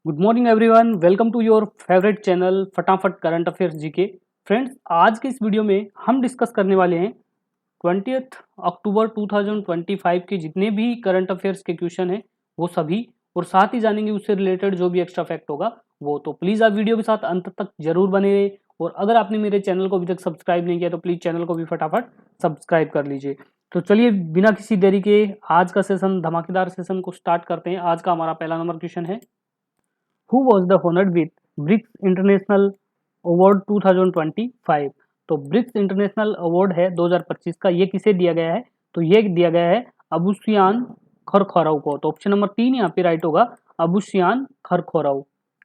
Good morning everyone, welcome to your favourite channel Fatafat current affairs GK. Friends, आज के इस video में हम डिस्कस करने वाले हैं 20 अक्टूबर 2025 के जितने भी करंट अफेयर्स के क्वेश्चन हैं वो सभी, और साथ ही जानेंगे उससे रिलेटेड जो भी एक्स्ट्रा फैक्ट होगा वो। तो प्लीज़ आप वीडियो के साथ अंत तक जरूर बने रहे, और अगर आपने मेरे चैनल को अभी तक सब्सक्राइब नहीं किया तो प्लीज़ चैनल को भी फटाफट सब्सक्राइब कर लीजिए। तो चलिए बिना किसी देरी के आज का सेशन, धमाकेदार सेशन को स्टार्ट करते हैं। आज का हमारा पहला नंबर क्वेश्चन है, who was the honoured with BRICS international award 2025। तो ब्रिक्स इंटरनेशनल अवार्ड है 2025 का, ये किसे दिया गया है? तो ये दिया गया है अबुसियान खरखोराव को। तो ऑप्शन नंबर 3 यहाँ पे राइट होगा, अबुसियान खरखोराव।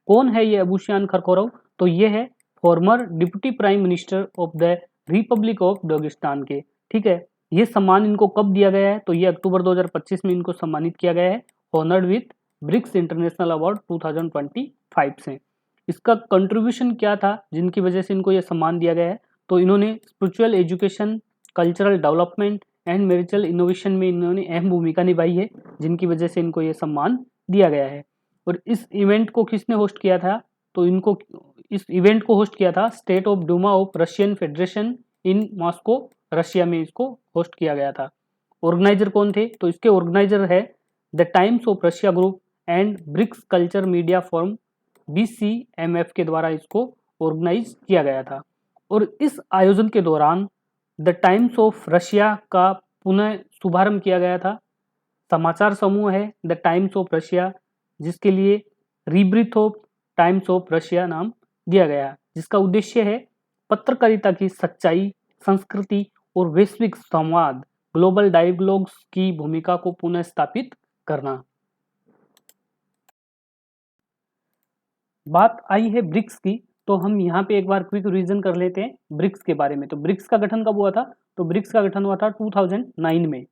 कौन है ये अबुसियान खरखोराव? तो ये है farmer deputy prime minister of the Republic of Dagestan के। ठीक है, ये सम्मान इनको कब दिया गया है? तो ये अक्टूबर 2025 में इनको सम्मानित किया गया है, honoured with BRICS international award 2025 से। इसका कंट्रीब्यूशन क्या था जिनकी वजह से इनको यह सम्मान दिया गया है? तो इन्होंने spiritual education, cultural development and marital innovation में इन्होंने अहम भूमिका निभाई है, जिनकी वजह से इनको यह सम्मान दिया गया है। और इस इवेंट को किसने होस्ट किया था? तो इनको इस इवेंट को होस्ट किया था state of Duma of Russian federation in Moscow, Russia में इसको होस्ट किया गया था। ऑर्गेनाइजर कौन थे? तो इसके ऑर्गेनाइजर है the Times of Russia group and BRICS culture media forum, BCMF के द्वारा इसको ऑर्गेनाइज किया गया था। और इस आयोजन के दौरान द टाइम्स ऑफ रशिया का पुनः शुभारंभ किया गया था। समाचार समूह है द टाइम्स ऑफ रशिया, जिसके लिए रीब्रीथ ऑफ टाइम्स ऑफ रशिया नाम दिया गया, जिसका उद्देश्य है पत्रकारिता की सच्चाई, संस्कृति और वैश्विक संवाद, ग्लोबल डायलॉग्स की भूमिका को पुनः स्थापित करना। बात आई है ब्रिक्स की, तो हम यहाँ पे एक बार क्विक रिवीजन कर लेते हैं ब्रिक्स के बारे में। तो ब्रिक्स का गठन कब हुआ था? तो ब्रिक्स का गठन हुआ था 2009 में।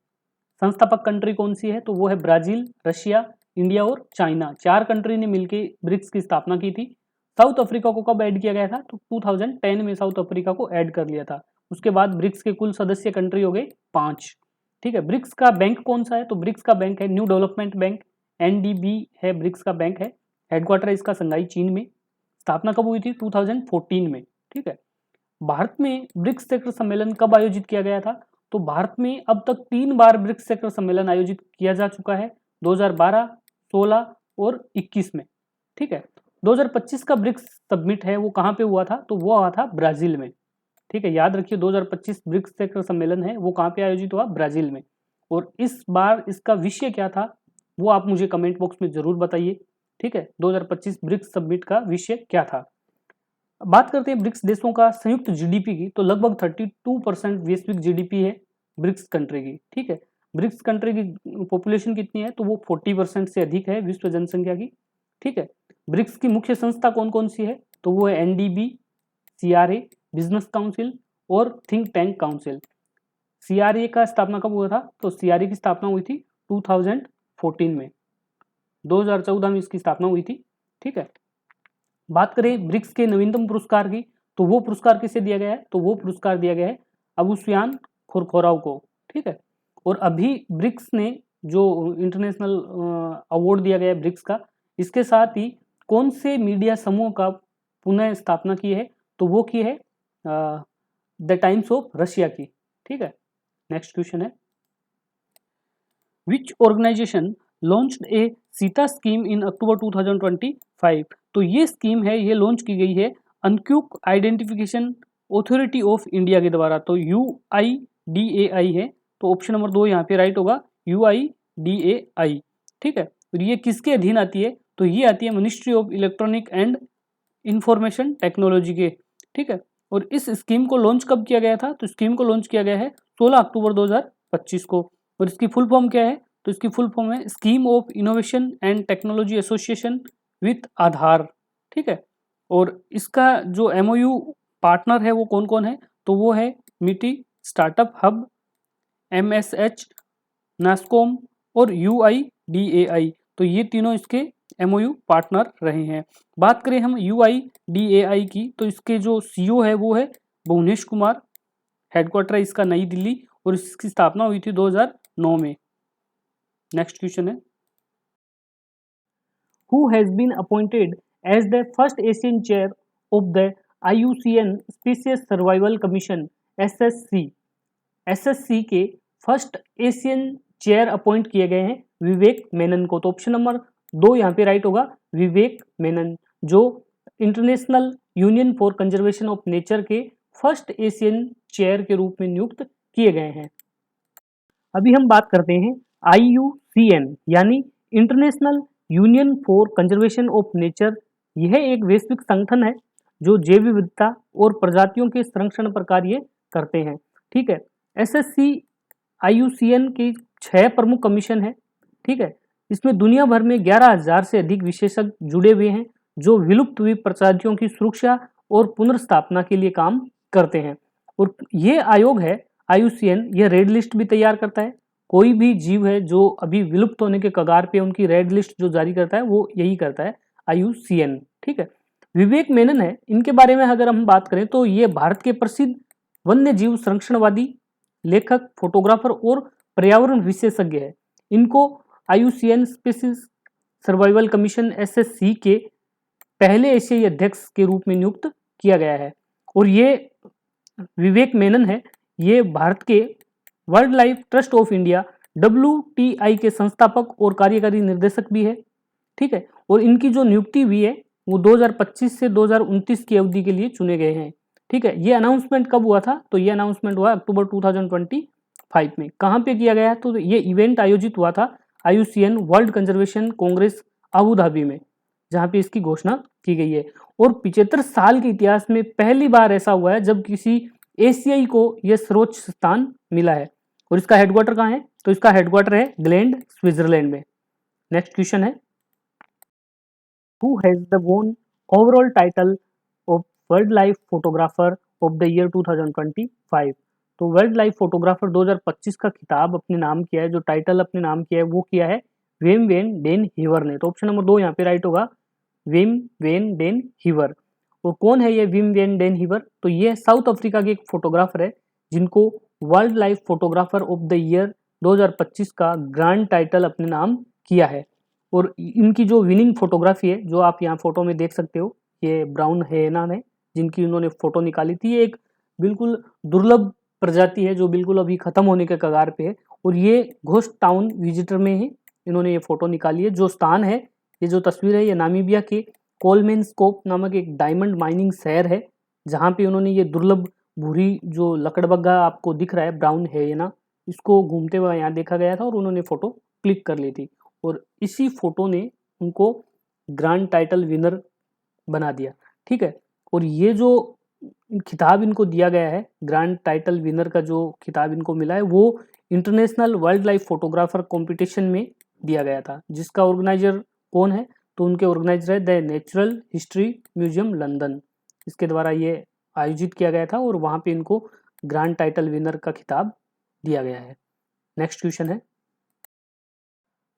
संस्थापक कंट्री कौन सी है? तो वो है ब्राजील, रशिया, इंडिया और चाइना। 4 कंट्री ने मिलकर ब्रिक्स की स्थापना की थी। साउथ अफ्रीका को कब ऐड किया गया था? तो 2010 में साउथ अफ्रीका को ऐड कर लिया था। उसके बाद ब्रिक्स के कुल सदस्य कंट्री हो गए 5। ठीक है, ब्रिक्स का बैंक कौन सा है? तो ब्रिक्स का बैंक है न्यू डेवलपमेंट बैंक, NDB है ब्रिक्स का बैंक है। हेडक्वार्टर है इसका संघाई चीन में। स्थापना कब हुई थी? 2014 में। ठीक है, भारत में ब्रिक्स शिखर सम्मेलन कब आयोजित किया गया था? तो भारत में अब तक 3 बार ब्रिक्स शिखर सम्मेलन आयोजित किया जा चुका है, 2012, 16 और 21 में। ठीक है, 2025 का ब्रिक्स समिट है वो कहाँ पे हुआ था? तो वो हुआ था ब्राजील में। ठीक है, याद रखिए 2025 ब्रिक्स शिखर सम्मेलन है वो कहाँ पे आयोजित हुआ? ब्राजील में। और इस बार इसका विषय क्या था वो आप मुझे कमेंट बॉक्स में जरूर बताइए। ठीक है, 2025 ब्रिक्स समिट का विषय क्या था? बात करते हैं ब्रिक्स देशों का संयुक्त जीडीपी की, तो लगभग 32% वैश्विक जीडीपी है ब्रिक्स कंट्री की। ठीक है, ब्रिक्स कंट्री की पॉपुलेशन कितनी है? तो वो 40% से अधिक है विश्व जनसंख्या की। ठीक है, ब्रिक्स की मुख्य संस्था कौन कौन सी है? तो वो है NDB, CRA, बिजनेस काउंसिल और थिंक टैंक काउंसिल। CRA का स्थापना कब हुआ था? तो CRA की स्थापना हुई थी 2014 में, 2014 में इसकी स्थापना हुई थी। ठीक है, बात करें ब्रिक्स के नवीनतम पुरस्कार की, तो वो पुरस्कार किसे दिया गया है? तो वो पुरस्कार दिया गया है अबुसियान खुरखोराव को। ठीक है, और अभी ब्रिक्स ने जो इंटरनेशनल अवार्ड दिया गया है ब्रिक्स का, इसके साथ ही कौन से मीडिया समूह का पुनः स्थापना की है? तो वो की है द टाइम्स ऑफ रशिया की। ठीक है, नेक्स्ट क्वेश्चन है, which organisation launched a SITAA scheme in October 2025। तो ये स्कीम है, ये लॉन्च की गई है अनक्यूक आइडेंटिफिकेशन अथॉरिटी ऑफ इंडिया के द्वारा। तो UIDAI है। तो ऑप्शन नंबर 2 यहाँ पे राइट होगा, UIDAI। ठीक है, और ये किसके अधीन आती है? तो ये आती है ministry of electronic and information technology के। ठीक है, और इस स्कीम को लॉन्च कब किया गया था? तो स्कीम को लॉन्च किया गया है 16 अक्टूबर 2025 को। और इसकी फुल फॉर्म क्या है? तो इसकी फुल फॉर्म है scheme of innovation and technology association with Aadhaar. ठीक है, और इसका जो MOU पार्टनर है वो कौन कौन है? तो वो है मिटी स्टार्टअप हब, MSH, नास्कॉम और UIDAI। तो ये तीनों इसके MOU पार्टनर रहे हैं। बात करें हम UIDAI की, तो इसके जो CEO है वो है भुवनेश कुमार। हेडक्वार्टर है इसका नई दिल्ली, और इसकी स्थापना हुई थी 2009 में। नेक्स्ट क्वेश्चन है, who has been appointed as the first Asian chair of the IUCN species survival commission SSC। SSC के फर्स्ट एशियन चेयर अपॉइंट किए गए हैं विवेक मेनन को। तो ऑप्शन नंबर 2 यहाँ पे राइट होगा, विवेक मेनन, जो international union for conservation of nature के फर्स्ट एशियन चेयर के रूप में नियुक्त किए गए हैं। अभी हम बात करते हैं IUCN यानी international union for conservation of nature. यह एक वैश्विक संगठन है जो जैव विविधता और प्रजातियों के संरक्षण पर कार्य करते हैं। ठीक है, SSC IUCN के 6 प्रमुख कमीशन है। ठीक है, इसमें दुनिया भर में 11,000 से अधिक विशेषज्ञ जुड़े हुए हैं जो विलुप्त हुई प्रजातियों की सुरक्षा और पुनर्स्थापना के लिए काम करते हैं। और ये आयोग है IUCN, यह रेड लिस्ट भी तैयार करता है। कोई भी जीव है जो अभी विलुप्त होने के कगार पे, उनकी रेड लिस्ट जो जारी करता है वो यही करता है IUCN। ठीक है, विवेक मेनन है, इनके बारे में अगर हम बात करें तो ये भारत के प्रसिद्ध वन्य जीव संरक्षणवादी, लेखक, फोटोग्राफर और पर्यावरण विशेषज्ञ है। इनको IUCN species survival commission SSC के पहले एशियाई अध्यक्ष के रूप में नियुक्त किया गया है। और ये विवेक मेनन है, ये भारत के world life trust of India WTI के संस्थापक और कार्यकारी निर्देशक भी है। ठीक है, और इनकी जो नियुक्ति हुई है वो 2025 से 2029 की अवधि के लिए चुने गए हैं। ठीक है, ये अनाउंसमेंट कब हुआ था? तो ये अनाउंसमेंट हुआ अक्टूबर 2025 में। कहाँ पे किया गया है? तो ये इवेंट आयोजित हुआ था IUCN world conservation Congress Abu Dhabi में, जहाँ पे इसकी घोषणा की गई है। और 75 साल के इतिहास में पहली बार ऐसा हुआ है जब किसी एशियाई को यह सर्वोच्च स्थान मिला है। और इसका हेडक्वार्टर कहाँ है? तो इसका हेडक्वार्टर है ग्लैंड, स्विट्जरलैंड में। नेक्स्ट क्वेश्चन है, Who has the won overall title of Wildlife Photographer of the year 2025? तो वर्ल्ड लाइफ फोटोग्राफर 2025 का खिताब अपने नाम किया है, जो टाइटल अपने नाम किया है वो किया है विम वेन डेन हीवर ने। तो ऑप्शन नंबर 2 यहाँ पे राइट होगा, विम वेन डेन हीवर। और कौन है ये विम वेन डेन हीवर? तो ये साउथ अफ्रीका के एक फोटोग्राफर है जिनको world life photographer of the year 2025 का ग्रैंड टाइटल अपने नाम किया है। और इनकी जो विनिंग फोटोग्राफी है, जो आप यहाँ फोटो में देख सकते हो, ये ब्राउन हेना ने जिनकी उन्होंने फोटो निकाली थी। ये एक बिल्कुल दुर्लभ प्रजाति है जो बिल्कुल अभी खत्म होने के कगार पे है। और ये घोस्ट टाउन विजिटर में ही इन्होंने ये फोटो निकाली है। जो स्थान है, ये जो तस्वीर है, ये नामीबिया के कोलमेनस्कोप नामक एक डायमंड माइनिंग शहर है, जहाँ पे उन्होंने ये दुर्लभ भूरी जो लकड़बग्गा आपको दिख रहा है ब्राउन हेना, इसको घूमते हुए यहाँ देखा गया था और उन्होंने फोटो क्लिक कर ली थी। और इसी फोटो ने उनको ग्रैंड टाइटल विनर बना दिया। ठीक है, और ये जो खिताब इनको दिया गया है, ग्रैंड टाइटल विनर का जो खिताब इनको मिला है, वो international wild life photographer competition में दिया गया था, जिसका ऑर्गेनाइजर कौन है? तो उनके ऑर्गेनाइजर है the natural history museum London. इसके द्वारा ये आयोजित किया गया था और वहाँ पे इनको ग्रैंड टाइटल विनर का खिताब दिया गया है। नेक्स्ट क्वेश्चन है,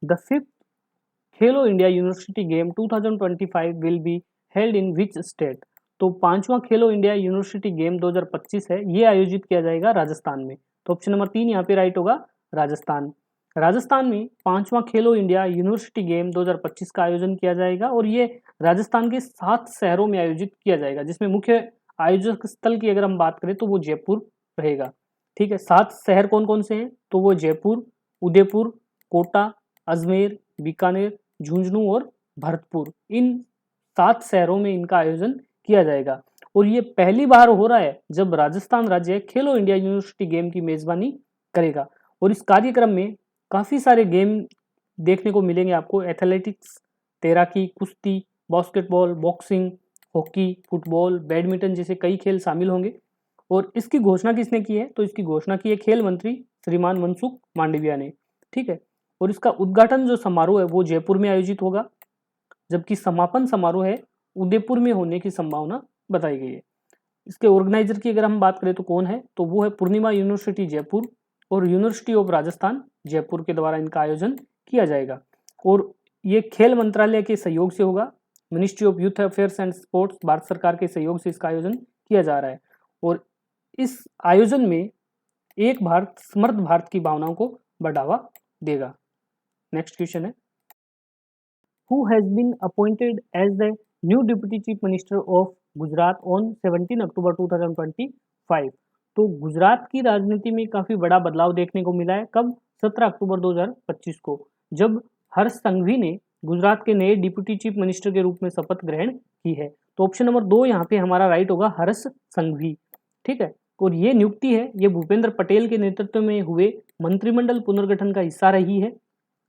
the fifth Khelo India university game 2025 will be held in which state? तो 5वां खेलो इंडिया यूनिवर्सिटी गेम 2025 है, ये आयोजित किया जाएगा राजस्थान में। तो ऑप्शन नंबर 3 यहाँ पे राइट होगा, राजस्थान। राजस्थान में 5वां खेलो इंडिया यूनिवर्सिटी गेम 2025 का आयोजन किया जाएगा और ये राजस्थान के 7 शहरों में आयोजित किया जाएगा, जिसमें मुख्य आयोजक स्थल की अगर हम बात करें तो वो जयपुर रहेगा। ठीक है, 7 शहर कौन कौन से हैं? तो वो जयपुर, उदयपुर, कोटा, अजमेर, बीकानेर, झुंझुनू और भरतपुर, इन 7 शहरों में इनका आयोजन किया जाएगा। और ये पहली बार हो रहा है जब राजस्थान राज्य खेलो इंडिया यूनिवर्सिटी गेम की मेजबानी करेगा। और इस कार्यक्रम में काफ़ी सारे गेम देखने को मिलेंगे आपको, एथलेटिक्स, तैराकी, कुश्ती, basketball, boxing, hockey, football, badminton जैसे कई खेल शामिल होंगे। और इसकी घोषणा किसने की है? तो इसकी घोषणा की है खेल मंत्री श्रीमान मनसुख मांडविया ने। ठीक है, और इसका उद्घाटन जो समारोह है वो जयपुर में आयोजित होगा, जबकि समापन समारोह है उदयपुर में होने की संभावना बताई गई है। इसके ऑर्गेनाइजर की अगर हम बात करें तो कौन है? तो वो है पूर्णिमा यूनिवर्सिटी जयपुर और यूनिवर्सिटी ऑफ राजस्थान जयपुर के द्वारा इनका आयोजन किया जाएगा। और ये खेल मंत्रालय के सहयोग से होगा, ministry of youth affairs and sports, Bharat सरकार के सहयोग से इसका आयोजन किया जा रहा है। और इस आयोजन में एक भारत समृद्ध भारत की भावनाओं को बढ़ावा देगा। नेक्स्ट क्वेश्चन है, who has been appointed as the new Deputy Chief Minister of Gujarat on 17 अक्टूबर 2025। तो गुजरात की राजनीति में काफ़ी बड़ा बदलाव देखने को मिला है। कब? 17 अक्टूबर 2025 को, जब हर्ष संघवी ने गुजरात के नए डिप्टी चीफ मिनिस्टर के रूप में शपथ ग्रहण की है। तो ऑप्शन नंबर 2 यहाँ पे हमारा राइट होगा, हर्ष संघवी। ठीक है, और ये नियुक्ति है, ये भूपेंद्र पटेल के नेतृत्व में हुए मंत्रिमंडल पुनर्गठन का हिस्सा रही है।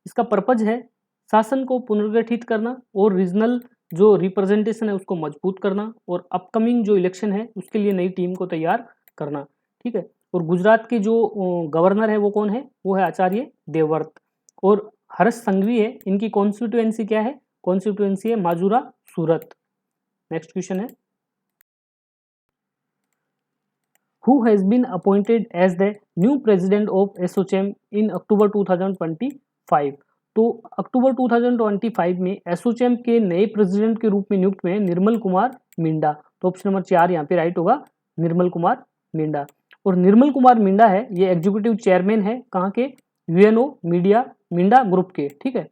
इसका पर्पज है शासन को पुनर्गठित करना और रीजनल जो रिप्रेजेंटेशन है उसको मजबूत करना और अपकमिंग जो इलेक्शन है उसके लिए नई टीम को तैयार करना। ठीक है, और गुजरात के जो गवर्नर है वो कौन है? वो है आचार्य देवव्रत। और हर्ष संघवी है, इनकी कॉन्स्टिट्यूएंसी क्या है? कॉन्स्टिट्यूएंसी है माजूरा सूरत। नेक्स्ट क्वेश्चन है, who has been appointed as the new president of ASSOCHAM in October 2025। तो अक्टूबर 2025 में एसोचैम के नए प्रेसिडेंट के रूप में नियुक्त हुए हैं निर्मल कुमार मिंडा। तो ऑप्शन नंबर 4 यहाँ पे राइट होगा, निर्मल कुमार मिंडा। और निर्मल कुमार मिंडा है, ये एग्जीक्यूटिव चेयरमैन है कहाँ के? यूएनओ मिंडा ग्रुप के। ठीक है,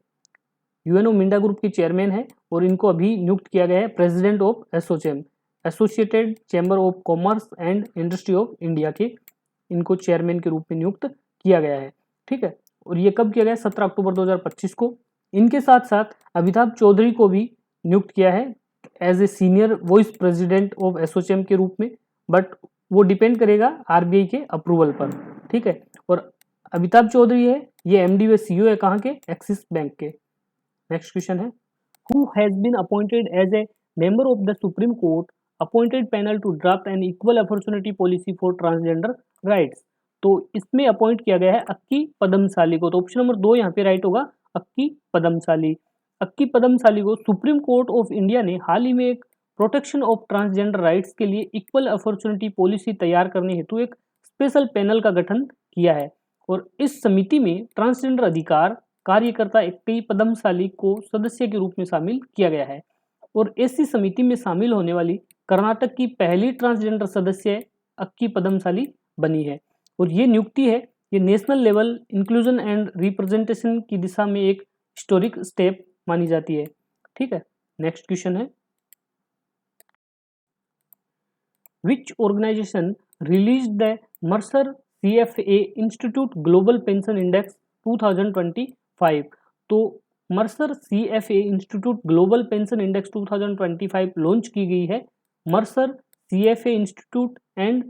यूएनओ मिंडा ग्रुप के चेयरमैन है और इनको अभी नियुक्त किया गया है president of ASSOCHAM, associated chamber of commerce and industry of India के, इनको चेयरमैन के रूप में नियुक्त किया गया है। ठीक है, और ये कब किया गया? 17 अक्टूबर 2025 को। इनके साथ साथ अमिताभ चौधरी को भी नियुक्त किया है as a senior vice president of ASSOCHAM के रूप में, बट वो डिपेंड करेगा आरबीआई के अप्रूवल पर। ठीक है, और अमिताभ चौधरी है, ये एमडी व सीईओ है कहाँ के? एक्सिस बैंक के। नेक्स्ट क्वेश्चन है, who has been appointed as a member of the supreme court appointed panel to draft an equal opportunity policy for transgender rights. तो इसमें अपॉइंट किया गया है अक्की पदमसाली को। तो ऑप्शन नंबर 2 यहाँ पे राइट होगा, अक्की पदमसाली। अक्की पदमसाली को सुप्रीम कोर्ट ऑफ इंडिया ने हाल ही में एक प्रोटेक्शन ऑफ ट्रांसजेंडर राइट्स के लिए इक्वल अपॉर्चुनिटी पॉलिसी तैयार करने हेतु एक स्पेशल पैनल का गठन किया है और इस समिति में ट्रांसजेंडर अधिकार कार्यकर्ता अक्की पदमसाली को सदस्य के रूप में शामिल किया गया है और ऐसी समिति में शामिल होने वाली कर्नाटक की पहली ट्रांसजेंडर सदस्य अक्की पदमसाली बनी है और ये नियुक्ति है, ये national level inclusion and representation की दिशा में एक हिस्टोरिक स्टेप मानी जाती है। ठीक है, नेक्स्ट क्वेश्चन है, which organisation release the Mercer CFA institute global pension index 2025। तो Mercer CFA institute global pension index 2025 launch की गई है Mercer CFA institute and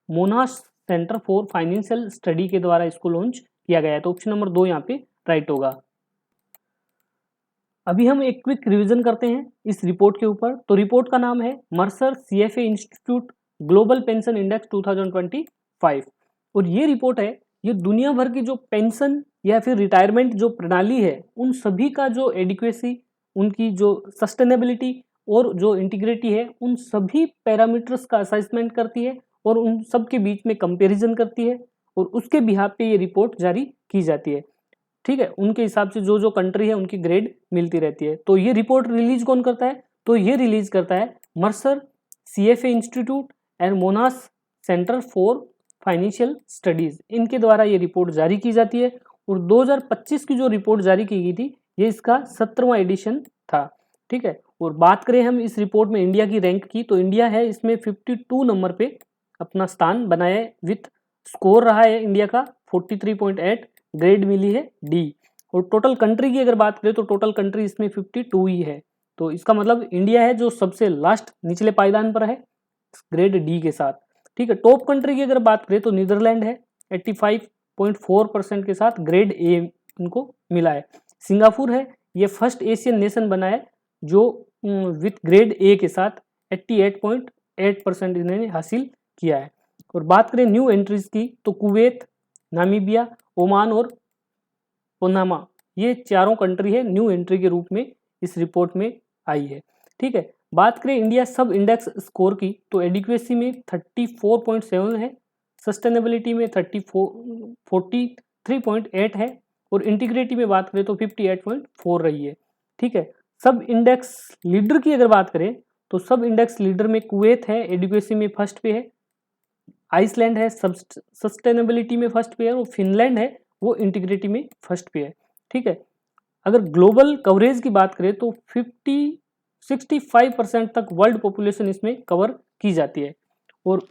Monash centre for financial study के द्वारा इसको लॉन्च किया गया है। तो ऑप्शन नंबर 2 यहाँ पे राइट होगा। अभी हम एक क्विक रिवीजन करते हैं इस रिपोर्ट के ऊपर। तो रिपोर्ट का नाम है Mercer CFA institute global pension index 2025 और ये रिपोर्ट है, ये दुनिया भर की जो पेंशन या फिर रिटायरमेंट जो प्रणाली है उन सभी का जो एडिक्वेसी, उनकी जो सस्टेनेबिलिटी और जो इंटीग्रिटी है उन सभी पैरामीटर्स का असेसमेंट करती है और उन सब के बीच में कंपैरिजन करती है और उसके बिहाफ पे ये रिपोर्ट जारी की जाती है। ठीक है, उनके हिसाब से जो जो कंट्री है उनकी ग्रेड मिलती रहती है। तो ये रिपोर्ट रिलीज कौन करता है? तो ये रिलीज करता है Mercer CFA institute and Mona's centre for financial studies, इनके द्वारा ये रिपोर्ट जारी की जाती है और 2025 की जो रिपोर्ट जारी की गई थी ये इसका 17वां एडिशन था। ठीक है, और बात करें हम इस रिपोर्ट में इंडिया की रैंक की, तो इंडिया है इसमें 52 नंबर पे अपना स्थान बनाया है, विथ स्कोर रहा है इंडिया का 43.8, ग्रेड मिली है D। और टोटल कंट्री की अगर बात करें तो टोटल कंट्री इसमें 52 ही है। तो इसका मतलब इंडिया है जो सबसे लास्ट निचले पायदान पर है ग्रेड D के साथ। ठीक है, टॉप कंट्री की अगर बात करें तो नीदरलैंड है 85.4% के साथ ग्रेड A इनको मिला है। सिंगापुर है, ये फर्स्ट एशियन नेशन बना है जो विथ ग्रेड A के साथ 88.8% इन्होंने हासिल किया है। और बात करें न्यू एंट्रीज की तो कुवैत, नामीबिया, ओमान और पनामा, ये चारों कंट्री है न्यू एंट्री के रूप में इस रिपोर्ट में आई है। ठीक है, बात करें इंडिया सब इंडेक्स स्कोर की तो एडिक्वेसी में 34.7 है, सस्टेनेबिलिटी में 43.8 है और इंटीग्रिटी में बात करें तो 58.4 रही है। ठीक है, सब इंडेक्स लीडर की अगर बात करें तो सब इंडेक्स लीडर में कुवैत है, एडिक्वेसी में फर्स्ट पे है, आइसलैंड है सस्टेनेबिलिटी में फर्स्ट पे है और फिनलैंड है वो इंटीग्रिटी में फर्स्ट पे है। ठीक है, अगर ग्लोबल कवरेज की बात करें तो 65% तक वर्ल्ड पॉपुलेशन इसमें कवर की जाती है। और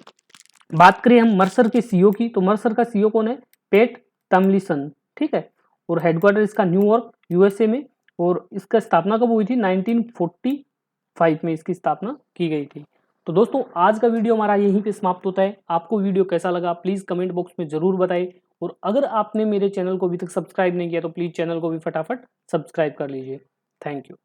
बात करें हम मर्सर के सीईओ की, तो मर्सर का सीईओ कौन है? पेट टॉमलिंसन, ठीक है। और हेडक्वार्टर इसका न्यूयॉर्क यूएसए में, और इसका स्थापना कब हुई थी? 1945 में इसकी स्थापना की गई थी। तो दोस्तों आज का वीडियो हमारा यहीं पे समाप्त होता है। आपको वीडियो कैसा लगा प्लीज़ कमेंट बॉक्स में ज़रूर बताएं, और अगर आपने मेरे चैनल को अभी तक सब्सक्राइब नहीं किया तो प्लीज़ चैनल को भी फटाफट सब्सक्राइब कर लीजिए। Thank you.